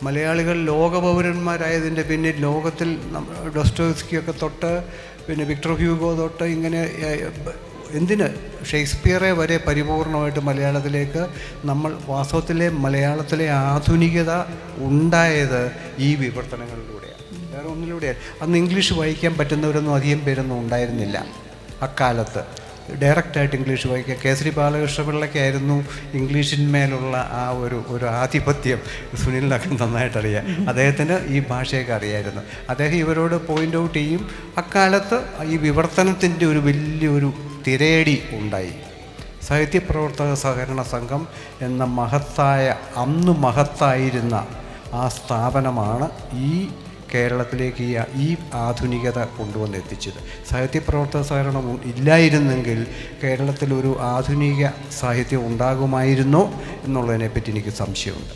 മലയാളികൾ ലോകപൗരന്മാരായതിൻ്റെ പിന്നിൽ ലോകത്തിൽ ഡോസ്റ്റോവസ്കിയൊക്കെ തൊട്ട് പിന്നെ വിക്ടർ ഹ്യൂഗോ തൊട്ട് ഇങ്ങനെ എന്തിന് ഷേക്സ്പിയറെ വരെ പരിപൂർണമായിട്ട് മലയാളത്തിലേക്ക് നമ്മൾ വാസ്തവത്തിലെ മലയാളത്തിലെ ആധുനികത ഉണ്ടായത് ഈ വിവർത്തനങ്ങളിലൂടെയാണ്, വേറെ ഒന്നിലൂടെയാണ്. അന്ന് ഇംഗ്ലീഷ് വായിക്കാൻ പറ്റുന്നവരൊന്നും അധികം പേരൊന്നും ഉണ്ടായിരുന്നില്ല അക്കാലത്ത്. ഡയറക്റ്റായിട്ട് ഇംഗ്ലീഷ് വായിക്കുക. കേസരി ബാലകൃഷ്ണപിള്ളയ്ക്കായിരുന്നു ഇംഗ്ലീഷിന്മേലുള്ള ആ ഒരു ആധിപത്യം സുനിലിനൊക്കെ നന്നായിട്ടറിയാം. അദ്ദേഹത്തിന് ഈ ഭാഷയൊക്കെ അറിയായിരുന്നു. അദ്ദേഹം ഇവരോട് പോയിൻ്റ് ഔട്ട് ചെയ്യും. അക്കാലത്ത് ഈ വിവർത്തനത്തിൻ്റെ ഒരു വലിയൊരു തിരയടി ഉണ്ടായി. സാഹിത്യപ്രവർത്തക സഹകരണ സംഘം എന്ന അന്ന് മഹത്തായിരുന്ന ആ സ്ഥാപനമാണ് ഈ കേരളത്തിലേക്ക് ഈ ആധുനികത കൊണ്ടുവന്നെത്തിച്ചത്. സാഹിത്യപ്രവർത്തക സഹകരണം ഇല്ലായിരുന്നെങ്കിൽ കേരളത്തിലൊരു ആധുനിക സാഹിത്യം ഉണ്ടാകുമായിരുന്നോ എന്നുള്ളതിനെപ്പറ്റി എനിക്ക് സംശയമുണ്ട്.